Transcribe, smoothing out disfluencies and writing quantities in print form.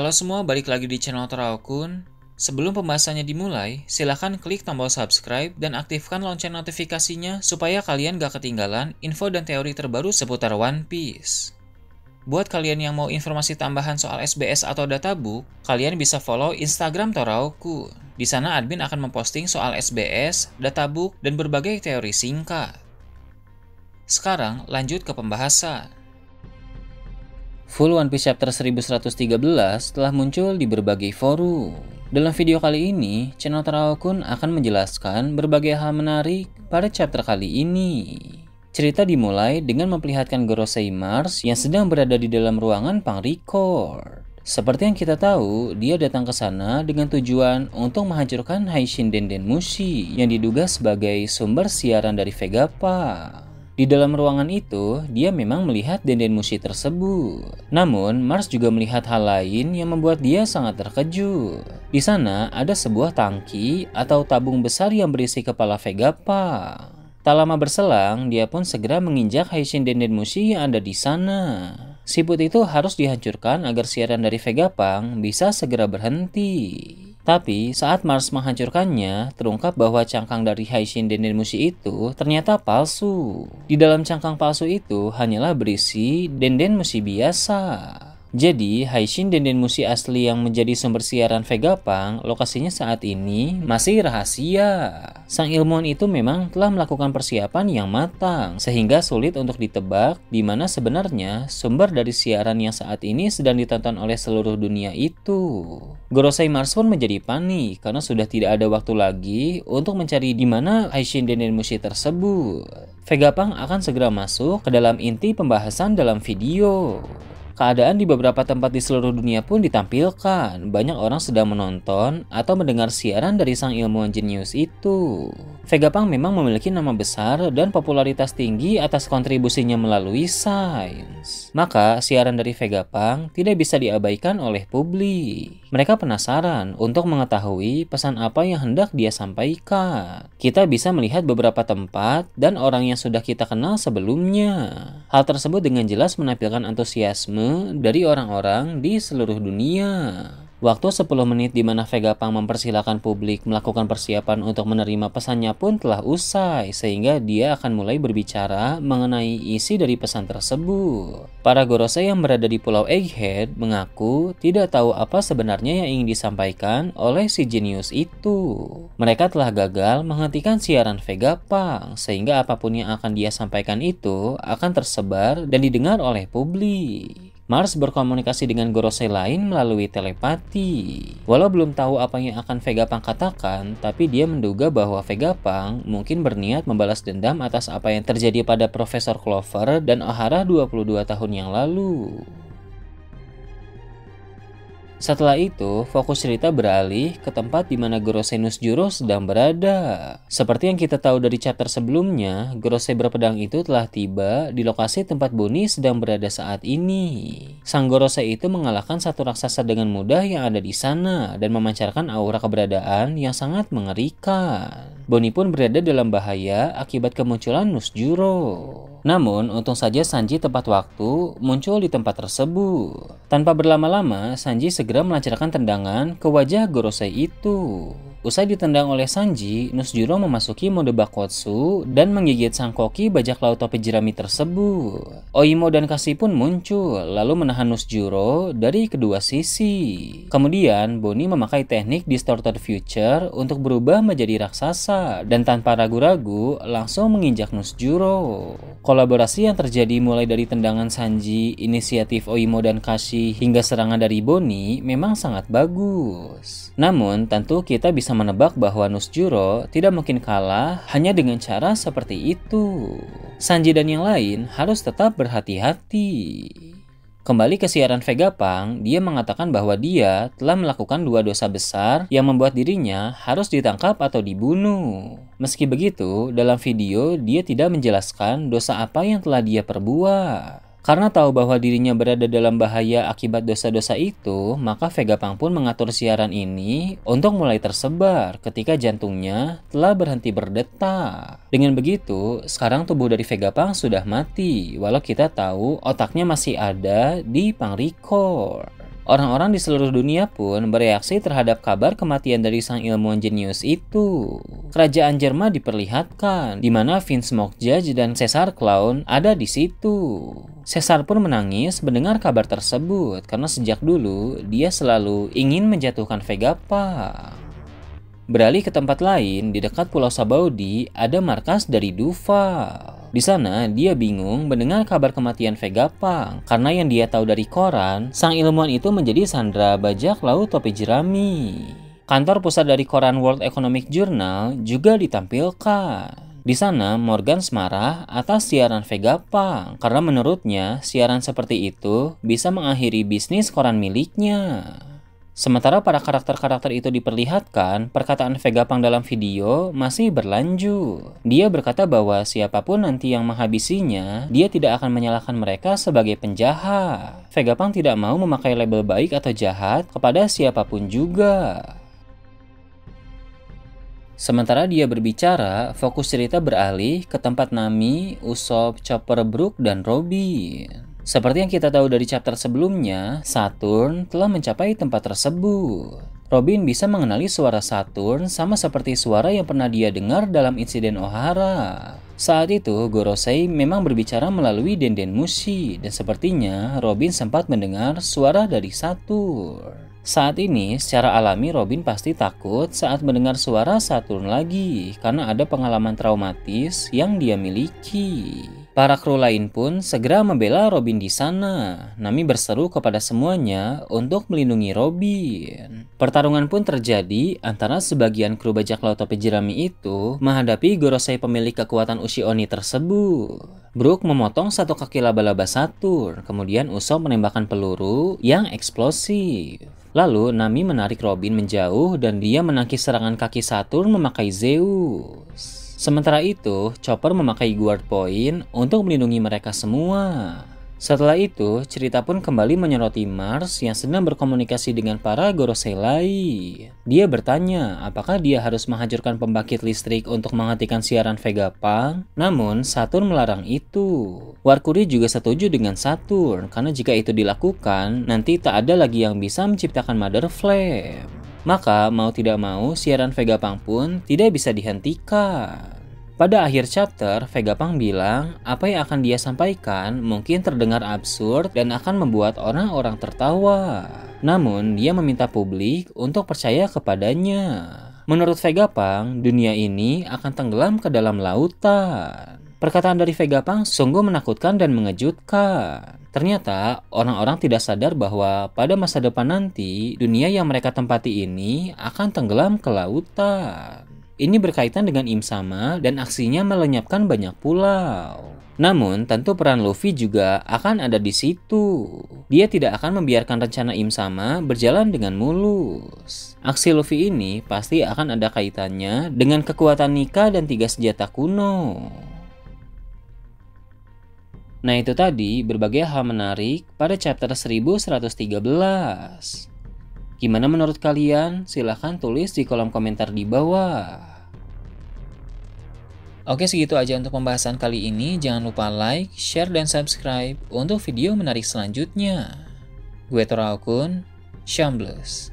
Halo semua, balik lagi di channel Toraokun. Sebelum pembahasannya dimulai, silahkan klik tombol subscribe dan aktifkan lonceng notifikasinya supaya kalian gak ketinggalan info dan teori terbaru seputar One Piece. Buat kalian yang mau informasi tambahan soal SBS atau databook, kalian bisa follow Instagram Toraokun. Di sana admin akan memposting soal SBS, databook, dan berbagai teori singkat. Sekarang lanjut ke pembahasan. Full One Piece Chapter 1113 telah muncul di berbagai forum. Dalam video kali ini, channel Toraokun akan menjelaskan berbagai hal menarik pada chapter kali ini. Cerita dimulai dengan memperlihatkan Gorosei Mars yang sedang berada di dalam ruangan pang-record. Seperti yang kita tahu, dia datang ke sana dengan tujuan untuk menghancurkan Haishin Denden Mushi yang diduga sebagai sumber siaran dari Vegapunk. Di dalam ruangan itu, dia memang melihat Denden Mushi tersebut. Namun, Mars juga melihat hal lain yang membuat dia sangat terkejut. Di sana ada sebuah tangki atau tabung besar yang berisi kepala Vegapunk. Tak lama berselang, dia pun segera menginjak Haishin Denden Mushi yang ada di sana. Siput itu harus dihancurkan agar siaran dari Vegapunk bisa segera berhenti. Tapi saat Mars menghancurkannya, terungkap bahwa cangkang dari Haishin Denden Mushi itu ternyata palsu. Di dalam cangkang palsu itu hanyalah berisi Denden Mushi biasa. Jadi, Haishin Denden Mushi asli yang menjadi sumber siaran Vegapunk, lokasinya saat ini masih rahasia. Sang ilmuwan itu memang telah melakukan persiapan yang matang, sehingga sulit untuk ditebak di mana sebenarnya sumber dari siaran yang saat ini sedang ditonton oleh seluruh dunia itu. Gorosei Mars pun menjadi panik karena sudah tidak ada waktu lagi untuk mencari di mana Haishin Denden Mushi tersebut. Vegapunk akan segera masuk ke dalam inti pembahasan dalam video. Keadaan di beberapa tempat di seluruh dunia pun ditampilkan. Banyak orang sedang menonton atau mendengar siaran dari sang ilmuwan jenius itu. Vegapunk memang memiliki nama besar dan popularitas tinggi atas kontribusinya melalui sains. Maka siaran dari Vegapunk tidak bisa diabaikan oleh publik. Mereka penasaran untuk mengetahui pesan apa yang hendak dia sampaikan. Kita bisa melihat beberapa tempat dan orang yang sudah kita kenal sebelumnya. Hal tersebut dengan jelas menampilkan antusiasme dari orang-orang di seluruh dunia. Waktu 10 menit di mana Vegapunk mempersilahkan publik melakukan persiapan untuk menerima pesannya pun telah usai, sehingga dia akan mulai berbicara mengenai isi dari pesan tersebut. Para Gorosei yang berada di Pulau Egghead mengaku tidak tahu apa sebenarnya yang ingin disampaikan oleh si jenius itu. Mereka telah gagal menghentikan siaran Vegapunk, sehingga apapun yang akan dia sampaikan itu akan tersebar dan didengar oleh publik. Mars berkomunikasi dengan Gorosei lain melalui telepati. Walau belum tahu apa yang akan Vegapunk katakan, tapi dia menduga bahwa Vegapunk mungkin berniat membalas dendam atas apa yang terjadi pada Profesor Clover dan Ohara 22 tahun yang lalu. Setelah itu, fokus cerita beralih ke tempat di mana Gorosei Nusjuro sedang berada. Seperti yang kita tahu dari chapter sebelumnya, Gorosei berpedang itu telah tiba di lokasi tempat Bonnie sedang berada saat ini. Sang Gorosei itu mengalahkan satu raksasa dengan mudah yang ada di sana dan memancarkan aura keberadaan yang sangat mengerikan. Bonnie pun berada dalam bahaya akibat kemunculan Nusjuro. Namun, untung saja Sanji tepat waktu muncul di tempat tersebut. Tanpa berlama-lama, Sanji segera melancarkan tendangan ke wajah Gorosei itu. Usai ditendang oleh Sanji, Nusjuro memasuki mode Bakotsu dan menggigit sang koki bajak laut topi jerami tersebut. Oimo dan Kasi pun muncul, lalu menahan Nusjuro dari kedua sisi. Kemudian, Bonnie memakai teknik Distorted Future untuk berubah menjadi raksasa dan tanpa ragu-ragu langsung menginjak Nusjuro. Kolaborasi yang terjadi mulai dari tendangan Sanji, inisiatif Oimo dan Kashi hingga serangan dari Bonnie memang sangat bagus. Namun tentu kita bisa menebak bahwa Nusjuro tidak mungkin kalah hanya dengan cara seperti itu. Sanji dan yang lain harus tetap berhati-hati. Kembali ke siaran Vegapunk, dia mengatakan bahwa dia telah melakukan 2 dosa besar yang membuat dirinya harus ditangkap atau dibunuh. Meski begitu, dalam video dia tidak menjelaskan dosa apa yang telah dia perbuat. Karena tahu bahwa dirinya berada dalam bahaya akibat dosa-dosa itu, maka Vegapunk pun mengatur siaran ini untuk mulai tersebar ketika jantungnya telah berhenti berdetak. Dengan begitu, sekarang tubuh dari Vegapunk sudah mati, walau kita tahu otaknya masih ada di pang-record. Orang-orang di seluruh dunia pun bereaksi terhadap kabar kematian dari sang ilmuwan jenius itu. Kerajaan Jerman diperlihatkan, di mana Vince Mockjudge dan Caesar Clown ada di situ. Caesar pun menangis mendengar kabar tersebut, karena sejak dulu dia selalu ingin menjatuhkan Vegapunk. Beralih ke tempat lain, di dekat Pulau Sabaudi ada markas dari Duval. Di sana, dia bingung mendengar kabar kematian Vegapunk, karena yang dia tahu dari koran, sang ilmuwan itu menjadi sandera bajak laut topi jerami. Kantor pusat dari koran World Economic Journal juga ditampilkan. Di sana, Morgan marah atas siaran Vegapunk, karena menurutnya siaran seperti itu bisa mengakhiri bisnis koran miliknya. Sementara para karakter-karakter itu diperlihatkan, perkataan Vegapunk dalam video masih berlanjut. Dia berkata bahwa siapapun nanti yang menghabisinya, dia tidak akan menyalahkan mereka sebagai penjahat. Vegapunk tidak mau memakai label baik atau jahat kepada siapapun juga. Sementara dia berbicara, fokus cerita beralih ke tempat Nami, Usopp, Chopper, Brook, dan Robin. Seperti yang kita tahu dari chapter sebelumnya, Saturn telah mencapai tempat tersebut. Robin bisa mengenali suara Saturn sama seperti suara yang pernah dia dengar dalam insiden Ohara. Saat itu, Gorosei memang berbicara melalui Denden Mushi, dan sepertinya Robin sempat mendengar suara dari Saturn. Saat ini, secara alami Robin pasti takut saat mendengar suara Saturn lagi, karena ada pengalaman traumatis yang dia miliki. Para kru lain pun segera membela Robin di sana. Nami berseru kepada semuanya untuk melindungi Robin. Pertarungan pun terjadi antara sebagian kru bajak laut topi jerami itu menghadapi Gorosei pemilik kekuatan Ushi Oni tersebut. Brook memotong satu kaki laba-laba Saturn, kemudian Usopp menembakkan peluru yang eksplosif. Lalu Nami menarik Robin menjauh dan dia menangkis serangan kaki Saturn memakai Zeus. Sementara itu, Chopper memakai guard point untuk melindungi mereka semua. Setelah itu, cerita pun kembali menyoroti Mars yang sedang berkomunikasi dengan para Gorosei lain. Dia bertanya apakah dia harus menghancurkan pembangkit listrik untuk menghentikan siaran Vegapunk, namun Saturn melarang itu. Warkuri juga setuju dengan Saturn, karena jika itu dilakukan, nanti tak ada lagi yang bisa menciptakan Mother Flame. Maka mau tidak mau siaran Vegapunk pun tidak bisa dihentikan. Pada akhir chapter, Vegapunk bilang apa yang akan dia sampaikan mungkin terdengar absurd dan akan membuat orang-orang tertawa. Namun dia meminta publik untuk percaya kepadanya. Menurut Vegapunk, dunia ini akan tenggelam ke dalam lautan. Perkataan dari Vegapunk sungguh menakutkan dan mengejutkan. Ternyata orang-orang tidak sadar bahwa pada masa depan nanti, dunia yang mereka tempati ini akan tenggelam ke lautan. Ini berkaitan dengan Im Sama dan aksinya melenyapkan banyak pulau. Namun, tentu peran Luffy juga akan ada di situ. Dia tidak akan membiarkan rencana Im Sama berjalan dengan mulus. Aksi Luffy ini pasti akan ada kaitannya dengan kekuatan Nika dan 3 senjata kuno. Nah, itu tadi berbagai hal menarik pada chapter 1113. Gimana menurut kalian? Silahkan tulis di kolom komentar di bawah. Oke, segitu aja untuk pembahasan kali ini. Jangan lupa like, share, dan subscribe untuk video menarik selanjutnya. Gue Toraokun, Shambles.